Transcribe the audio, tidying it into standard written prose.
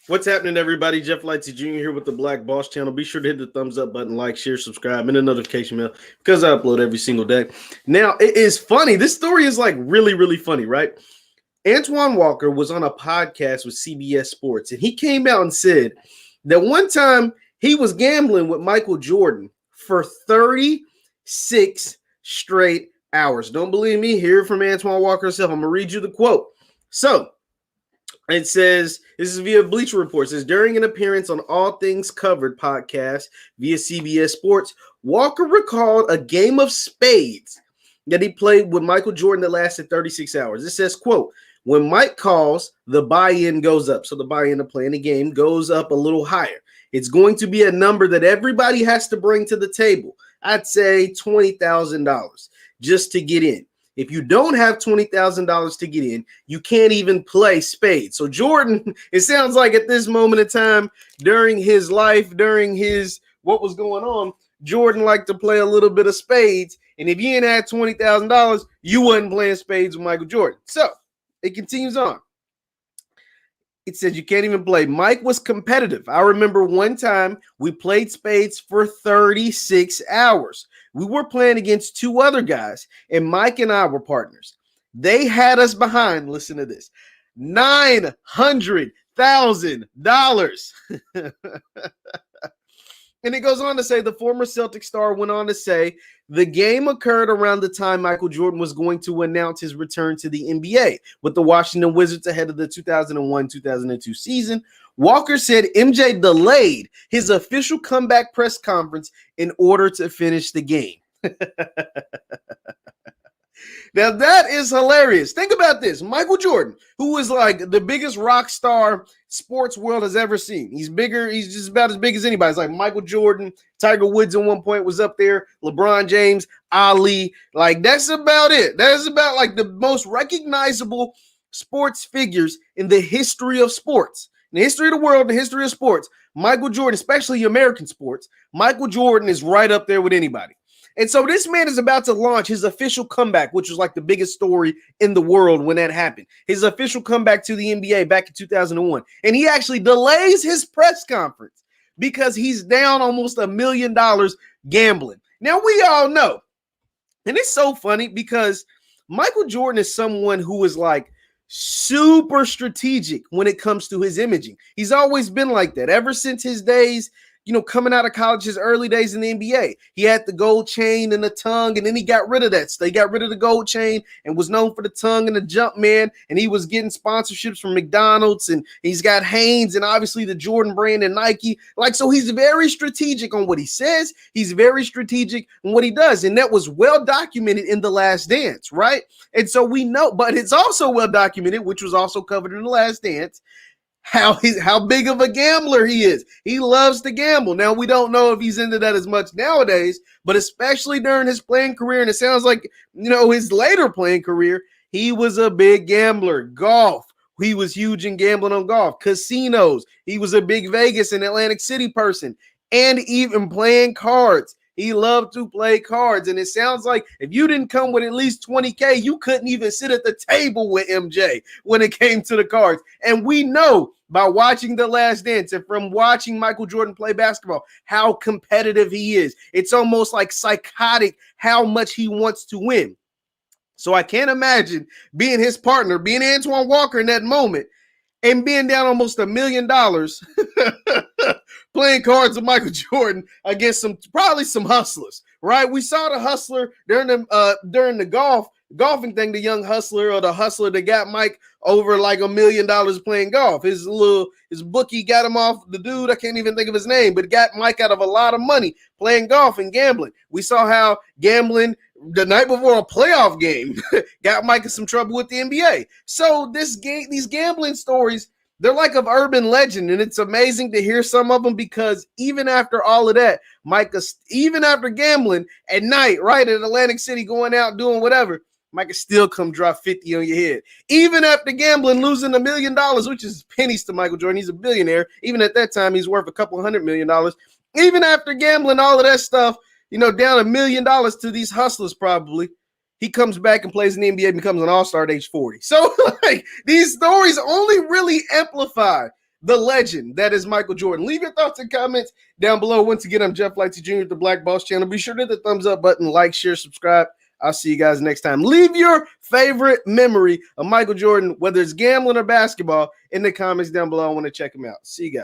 What's happening, everybody? Jeff Lightsy Jr. here with the Black Boss Channel. Be sure to hit the thumbs up button, like, share, subscribe, and the notification bell because I upload every single day. Now, it is funny. This story is like really, really funny, right? Antoine Walker was on a podcast with CBS Sports, and he came out and said that one time he was gambling with Michael Jordan for 36 straight hours. Don't believe me? Hear it from Antoine Walker himself. I'm going to read you the quote. So, it says, this is via Bleacher Report. It says, during an appearance on All Things Covered podcast via CBS Sports, Walker recalled a game of spades that he played with Michael Jordan that lasted 36 hours. It says, quote, when Mike calls, the buy-in goes up. So the buy-in to playing the game goes up a little higher. It's going to be a number that everybody has to bring to the table. I'd say $20,000 just to get in. If you don't have $20,000 to get in, you can't even play spades. So Jordan, it sounds like at this moment in time, during his life, during his what was going on, Jordan liked to play a little bit of spades. And if you didn't have $20,000, you wasn't playing spades with Michael Jordan. So it continues on. It says you can't even play. Mike was competitive. I remember one time we played spades for 36 hours. We were playing against two other guys, and Mike and I were partners. They had us behind, listen to this, $900,000. And it goes on to say the former Celtic star went on to say the game occurred around the time Michael Jordan was going to announce his return to the NBA with the Washington Wizards ahead of the 2001-2002 season. Walker said MJ delayed his official comeback press conference in order to finish the game. Now, that is hilarious. Think about this. Michael Jordan, who is like the biggest rock star sports world has ever seen. He's bigger. He's just about as big as anybody. It's like Michael Jordan, Tiger Woods at one point was up there, LeBron James, Ali. Like, that's about it. That is about like the most recognizable sports figures in the history of sports. In the history of the world, the history of sports, Michael Jordan, especially American sports, Michael Jordan is right up there with anybody. And so this man is about to launch his official comeback, which was like the biggest story in the world when that happened. His official comeback to the NBA back in 2001. And he actually delays his press conference because he's down almost $1 million gambling. Now, we all know, and it's so funny because Michael Jordan is someone who is like super strategic when it comes to his imaging. He's always been like that ever since his days, coming out of college, his early days in the NBA. He had the gold chain and the tongue, and then he got rid of that. So he got rid of the gold chain and was known for the tongue and the jump man, and he was getting sponsorships from McDonald's, and he's got Hanes and obviously the Jordan brand and Nike. So he's very strategic on what he says. He's very strategic on what he does, and that was well documented in The Last Dance, right? And so we know, but it's also well documented, which was also covered in The Last Dance, how big of a gambler he is. He loves to gamble. Now, we don't know if he's into that as much nowadays, but especially during his playing career, and it sounds like, his later playing career, he was a big gambler. Golf, he was huge in gambling on golf. Casinos, he was a big Vegas and Atlantic City person, and even playing cards. He loved to play cards, and it sounds like if you didn't come with at least $20K, you couldn't even sit at the table with MJ when it came to the cards. And we know by watching The Last Dance and from watching Michael Jordan play basketball how competitive he is. It's almost like psychotic how much he wants to win. So I can't imagine being his partner, being Antoine Walker in that moment, and being down almost $1 million playing cards with Michael Jordan against probably some hustlers, right? We saw the hustler during the golfing thing, the young hustler or the hustler that got Mike over like $1 million playing golf. His bookie got him off, the dude, I can't even think of his name, but got Mike out of a lot of money playing golf and gambling. We saw how gambling the night before a playoff game got Mike in some trouble with the NBA. So these gambling stories, they're like of urban legend, and it's amazing to hear some of them because even after all of that, even after gambling at night, right, at Atlantic City, going out, doing whatever, Mike can still come drop 50 on your head. Even after gambling, losing $1 million, which is pennies to Michael Jordan. He's a billionaire. Even at that time, he's worth a couple $100 million. Even after gambling all of that stuff, down $1 million to these hustlers probably, he comes back and plays in the NBA and becomes an all-star at age 40. So, these stories only really amplify the legend that is Michael Jordan. Leave your thoughts and comments down below. Once again, I'm Jeff Lightsy Jr. at the Black Boss Channel. Be sure to hit the thumbs up button, like, share, subscribe. I'll see you guys next time. Leave your favorite memory of Michael Jordan, whether it's gambling or basketball, in the comments down below. I want to check him out. See you guys.